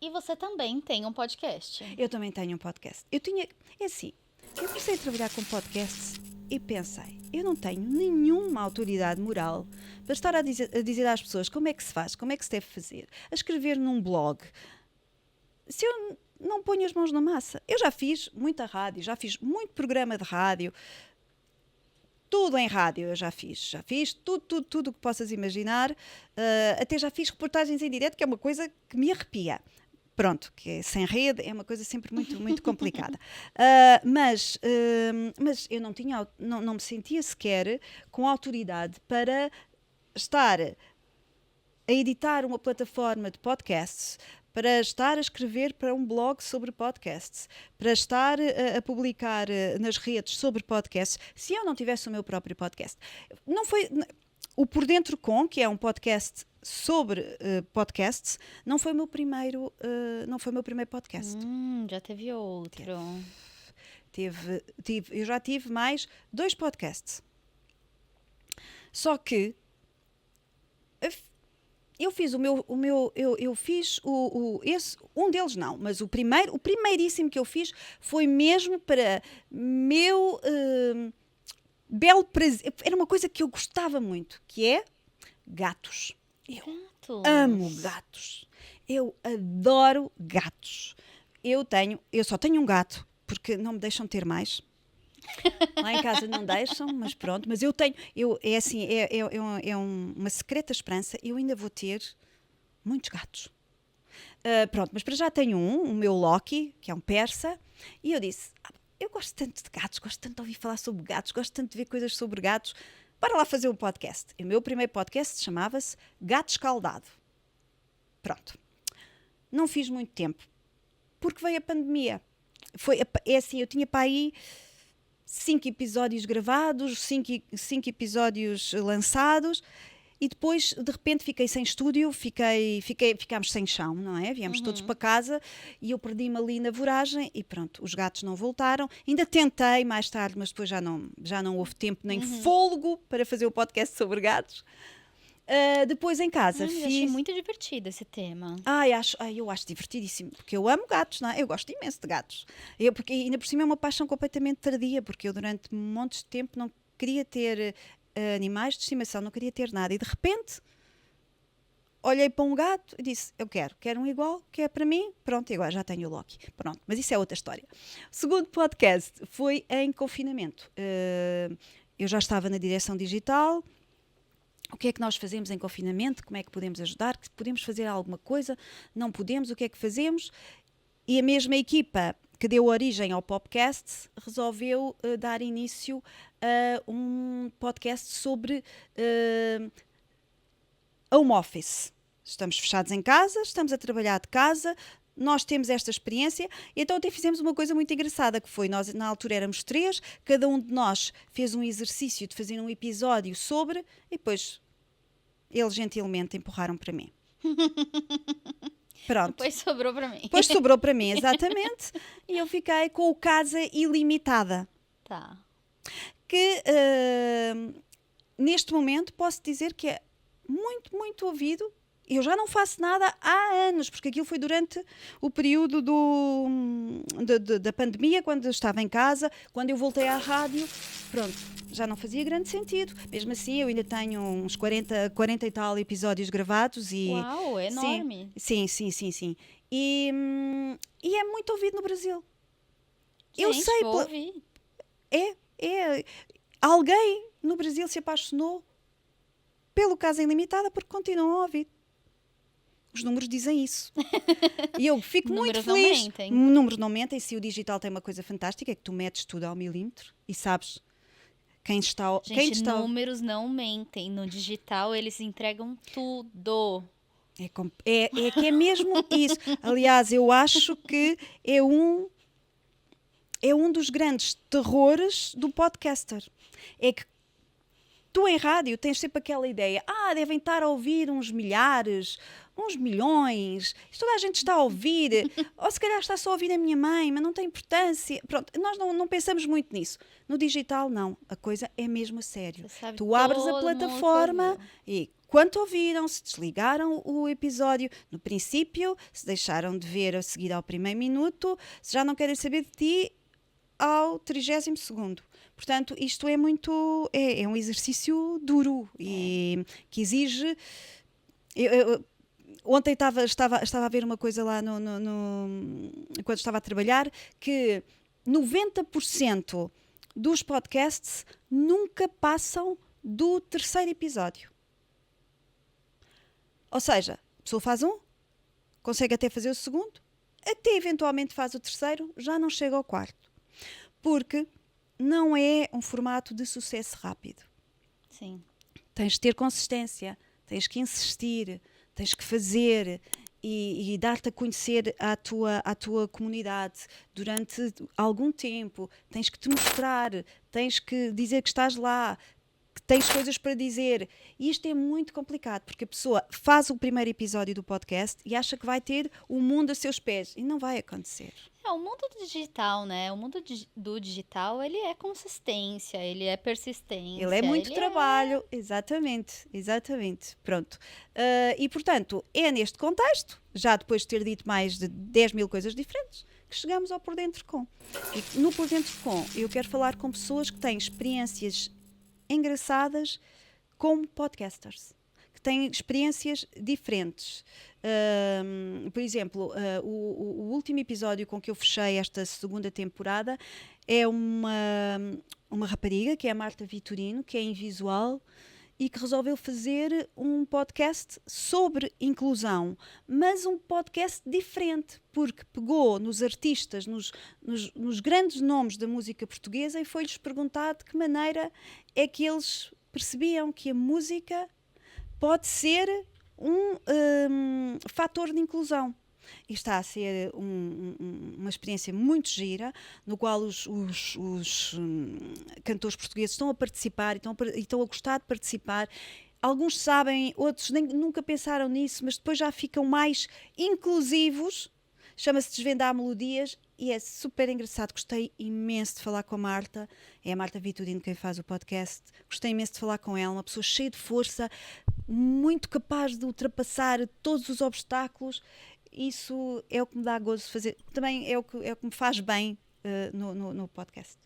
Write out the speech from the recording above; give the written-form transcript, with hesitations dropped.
E você também tem um podcast. Eu também tenho um podcast. Eu comecei a trabalhar com podcasts e pensei, eu não tenho nenhuma autoridade moral para estar a dizer às pessoas como é que se faz, como é que se deve fazer, a escrever num blog, se eu não ponho as mãos na massa. Eu já fiz muita rádio, já fiz muito programa de rádio, tudo em rádio eu já fiz tudo o que possas imaginar, até já fiz reportagens em direto, que é uma coisa que me arrepia. Pronto, que é sem rede, é uma coisa sempre muito, muito complicada. Mas eu não me sentia sequer com autoridade para estar a editar uma plataforma de podcasts, para estar a escrever para um blog sobre podcasts, para estar a publicar nas redes sobre podcasts, se eu não tivesse o meu próprio podcast. Não foi... O Por Dentro Com, que é um podcast sobre podcasts, não foi o meu primeiro podcast. Já teve outro. Eu já tive mais 2 podcasts. Só que eu fiz um deles não, mas o primeiríssimo que eu fiz foi mesmo para meu belo prazer. Era uma coisa que eu gostava muito, que é gatos. Eu amo gatos. Eu adoro gatos. Eu só tenho um gato, porque não me deixam ter mais. Lá em casa não deixam, mas pronto. Mas eu tenho, uma secreta esperança, eu ainda vou ter muitos gatos. Pronto, mas para já tenho o meu Loki, que é um persa, e eu disse, eu gosto tanto de gatos, gosto tanto de ouvir falar sobre gatos, gosto tanto de ver coisas sobre gatos, bora lá fazer um podcast. O meu primeiro podcast chamava-se Gato Escaldado. Pronto. Não fiz muito tempo, porque veio a pandemia. Eu tinha para aí 5 episódios gravados, 5 episódios lançados, e depois, de repente, fiquei sem estúdio, ficámos sem chão, não é? Viemos todos para casa e eu perdi-me ali na voragem e pronto, os gatos não voltaram. Ainda tentei mais tarde, mas depois já não houve tempo nem fôlego para fazer o podcast sobre gatos. Depois em casa fiz... Achei muito divertido esse tema. Eu acho divertidíssimo, porque eu amo gatos, não é? Eu gosto imenso de gatos. Porque ainda por cima é uma paixão completamente tardia, porque eu durante montes de tempo não queria ter animais de estimação, não queria ter nada. E de repente olhei para um gato e disse, eu quero um igual, que é para mim. Pronto, e agora já tenho o Loki. Pronto, mas isso é outra história. O segundo podcast foi em confinamento. Eu já estava na direção digital. O que é que nós fazemos em confinamento? Como é que podemos ajudar? Podemos fazer alguma coisa? Não podemos? O que é que fazemos? E a mesma equipa que deu origem ao podcast resolveu dar início a um podcast sobre home office. Estamos fechados em casa, estamos a trabalhar de casa, nós temos esta experiência, e então até fizemos uma coisa muito engraçada, que foi, nós na altura éramos 3, cada um de nós fez um exercício de fazer um episódio sobre, e depois eles gentilmente empurraram para mim. Pronto. Depois sobrou para mim. Depois sobrou para mim, exatamente, e eu fiquei com o Casa Ilimitada. Tá. Que neste momento posso dizer que é muito, muito ouvido. Eu já não faço nada há anos, porque aquilo foi durante o período da pandemia, quando eu estava em casa, quando eu voltei à rádio, pronto, já não fazia grande sentido. Mesmo assim, eu ainda tenho uns 40 e tal episódios gravados. Uau, é enorme. Sim. E é muito ouvido no Brasil. Eu sei. Vou ouvir. Alguém no Brasil se apaixonou pelo Casa Ilimitada porque continuam a ouvir. Os números dizem isso. E eu fico muito feliz. Números não mentem. Números não mentem. Se o digital tem uma coisa fantástica, é que tu metes tudo ao milímetro e sabes quem está... Números não mentem. No digital, eles entregam tudo. É que é mesmo isso. Aliás, eu acho que é um dos grandes terrores do podcaster. É que tu em rádio tens sempre aquela ideia, devem estar a ouvir uns milhares, uns milhões, toda a gente está a ouvir, ou se calhar está só a ouvir a minha mãe, mas não tem importância. Pronto, nós não pensamos muito nisso. No digital, não. A coisa é mesmo a sério. Você sabe Tu abres a todo mundo que plataforma ouviu. e quanto ouviram, se desligaram o episódio no princípio, se deixaram de ver a seguir ao primeiro minuto, se já não querem saber de ti ao 30º. Portanto, isto é muito... É um exercício duro e que exige... Ontem estava a ver uma coisa lá enquanto estava a trabalhar, que 90% dos podcasts nunca passam do 3º episódio. Ou seja, a pessoa faz um, consegue até fazer o segundo, até eventualmente faz o 3º, já não chega ao 4º. Porque não é um formato de sucesso rápido. Sim. Tens de ter consistência, tens que insistir, tens que fazer e dar-te a conhecer à tua comunidade durante algum tempo. Tens que te mostrar, tens que dizer que estás lá, que tens coisas para dizer. E isto é muito complicado, porque a pessoa faz o primeiro episódio do podcast e acha que vai ter o mundo a seus pés. E não vai acontecer. O mundo digital, né? O mundo do digital, ele é consistência, ele é persistência. Ele é muito trabalho, exatamente. Pronto. E, portanto, é neste contexto, já depois de ter dito mais de 10 mil coisas diferentes, que chegamos ao Por Dentro Com. E no Por Dentro Com, eu quero falar com pessoas que têm experiências engraçadas como podcasters, que têm experiências diferentes. Por exemplo, o último episódio com que eu fechei esta 2ª temporada é uma rapariga, que é a Marta Vitorino, que é invisual e que resolveu fazer um podcast sobre inclusão, mas um podcast diferente, porque pegou nos artistas, nos grandes nomes da música portuguesa e foi-lhes perguntar de que maneira é que eles percebiam que a música pode ser um fator de inclusão. E está a ser uma experiência muito gira, no qual os cantores portugueses estão a participar e estão a gostar de participar. Alguns sabem, outros nunca pensaram nisso, mas depois já ficam mais inclusivos. Chama-se Desvendar Melodias e é super engraçado. Gostei imenso de falar com a Marta. É a Marta Vitorino quem faz o podcast. Gostei imenso de falar com ela, uma pessoa cheia de força, muito capaz de ultrapassar todos os obstáculos. Isso é o que me dá gozo de fazer. Também é o que me faz bem no podcast.